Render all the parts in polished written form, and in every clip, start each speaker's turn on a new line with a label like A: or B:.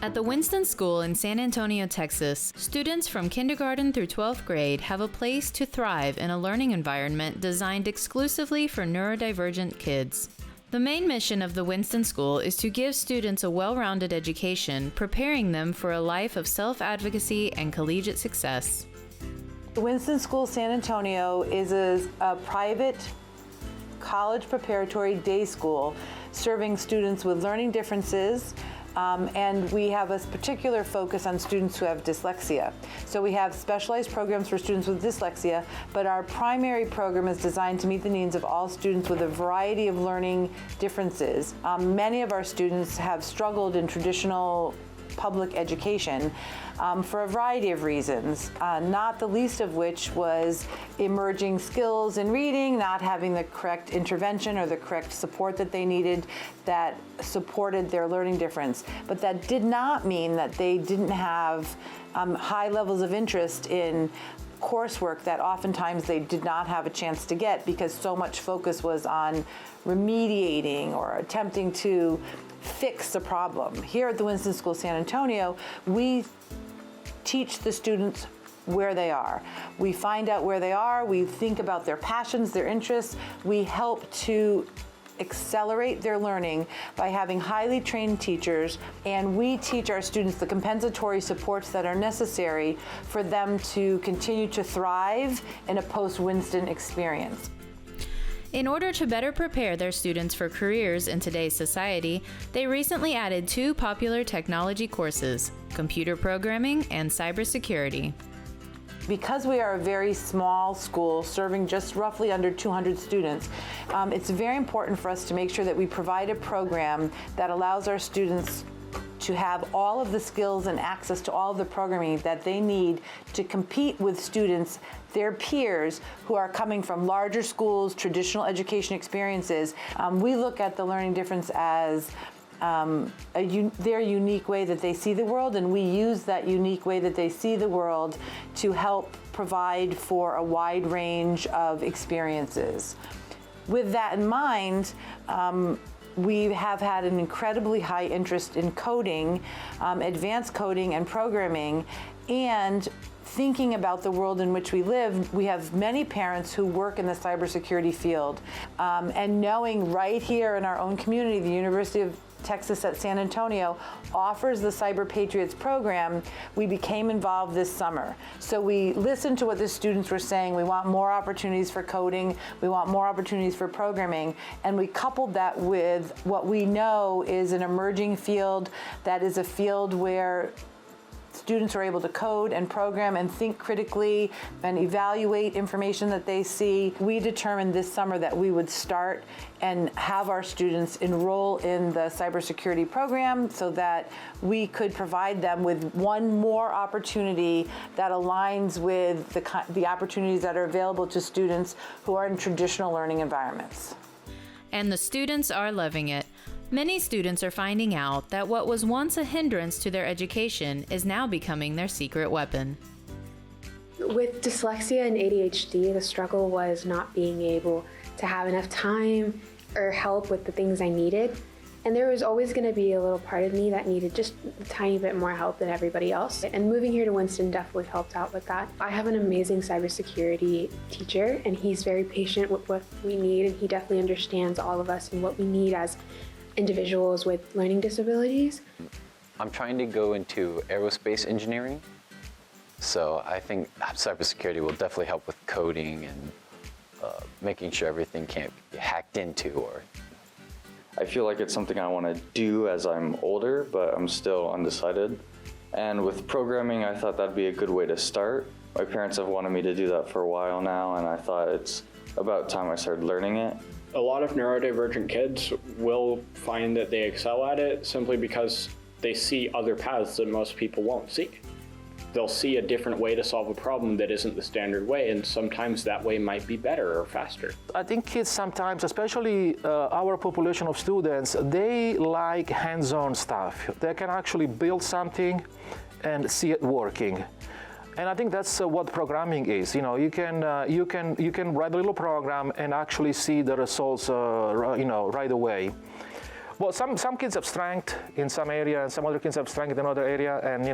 A: At the Winston School in San Antonio, Texas, students from kindergarten through 12th grade have a place to thrive in a learning environment designed exclusively for neurodivergent kids. The main mission of the Winston School is to give students a well-rounded education, preparing them for a life of self-advocacy and collegiate success.
B: The Winston School San Antonio is a private college preparatory day school serving students with learning differences, and we have a particular focus on students who have dyslexia. So we have specialized programs for students with dyslexia, but our primary program is designed to meet the needs of all students with a variety of learning differences. Many of our students have struggled in traditional public education for a variety of reasons, not the least of which was emerging skills in reading, not having the correct intervention or the correct support that they needed that supported their learning difference. But that did not mean that they didn't have high levels of interest in coursework that oftentimes they did not have a chance to get because so much focus was on remediating or attempting to fix the problem. Here at the Winston School San Antonio, we teach the students where they are. We find out where they are, we think about their passions, their interests, we help to accelerate their learning by having highly trained teachers, and we teach our students the compensatory supports that are necessary for them to continue to thrive in a post-Winston experience.
A: In order to better prepare their students for careers in today's society, they recently added 2 popular technology courses, computer programming and cybersecurity.
B: Because we are a very small school serving just roughly under 200 students, it's very important for us to make sure that we provide a program that allows our students to have all of the skills and access to all of the programming that they need to compete with students, their peers, who are coming from larger schools, traditional education experiences. We look at the learning difference as their unique way that they see the world, and we use that unique way that they see the world to help provide for a wide range of experiences. With that in mind, we have had an incredibly high interest in coding, advanced coding and programming, and thinking about the world in which we live. We have many parents who work in the cybersecurity field, and knowing right here in our own community, the University of Texas at San Antonio offers the Cyber Patriots program, we became involved this summer. So we listened to what the students were saying. We want more opportunities for coding, we want more opportunities for programming, and we coupled that with what we know is an emerging field that is a field where students are able to code and program and think critically and evaluate information that they see. We determined this summer that we would start and have our students enroll in the cybersecurity program so that we could provide them with one more opportunity that aligns with the opportunities that are available to students who are in traditional learning environments.
A: And the students are loving it. Many students are finding out that what was once a hindrance to their education is now becoming their secret weapon.
C: With dyslexia and ADHD, the struggle was not being able to have enough time or help with the things I needed. And there was always going to be a little part of me that needed just a tiny bit more help than everybody else. And moving here to Winston definitely helped out with that. I have an amazing cybersecurity teacher, and he's very patient with what we need, and he definitely understands all of us and what we need as individuals with learning disabilities.
D: I'm trying to go into aerospace engineering, so I think cybersecurity will definitely help with coding and making sure everything can't be hacked into.
E: I feel like it's something I want to do as I'm older, but I'm still undecided. And with programming, I thought that'd be a good way to start. My parents have wanted me to do that for a while now, and I thought it's about time I started learning it.
F: A lot of neurodivergent kids will find that they excel at it simply because they see other paths that most people won't see. They'll see a different way to solve a problem that isn't the standard way, and sometimes that way might be better or faster.
G: I think kids sometimes, especially our population of students, they like hands-on stuff. They can actually build something and see it working. And I think that's what programming is. You know, you can write a little program and actually see the results, right away. Well, some kids have strength in some area, and some other kids have strength in another area. And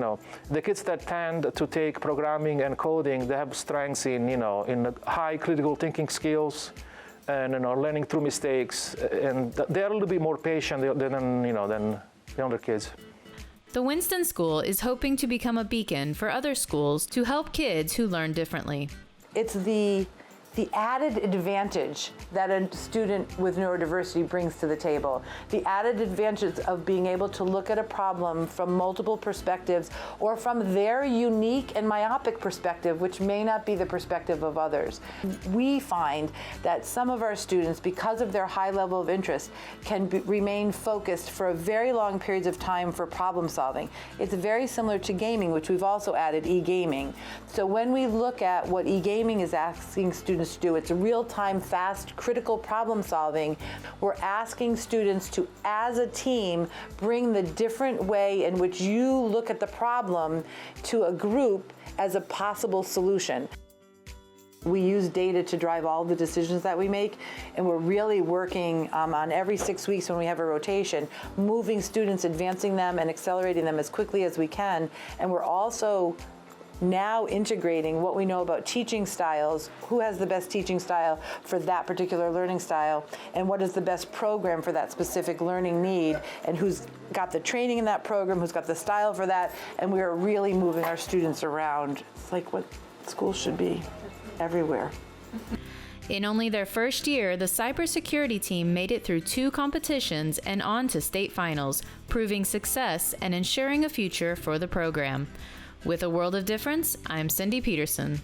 G: the kids that tend to take programming and coding, they have strengths in high critical thinking skills, and learning through mistakes, and they're a little bit more patient than the other kids.
A: The Winston School is hoping to become a beacon for other schools to help kids who learn differently.
B: It's the added advantage that a student with neurodiversity brings to the table. The added advantage of being able to look at a problem from multiple perspectives, or from their unique and myopic perspective, which may not be the perspective of others. We find that some of our students, because of their high level of interest, can remain focused for a very long periods of time for problem solving. It's very similar to gaming, which we've also added e-gaming. So when we look at what e-gaming is asking students to do, it's real-time, fast, critical problem solving. We're asking students to, as a team, bring the different way in which you look at the problem to a group as a possible solution. We use data to drive all the decisions that we make, and we're really working on every 6 weeks when we have a rotation, moving students, advancing them, and accelerating them as quickly as we can. And we're also now integrating what we know about teaching styles, who has the best teaching style for that particular learning style, and what is the best program for that specific learning need, and who's got the training in that program, who's got the style for that, and we are really moving our students around. It's like what schools should be everywhere.
A: In only their first year, the cybersecurity team made it through 2 competitions and on to state finals, proving success and ensuring a future for the program. With a world of difference, I'm Cindy Peterson.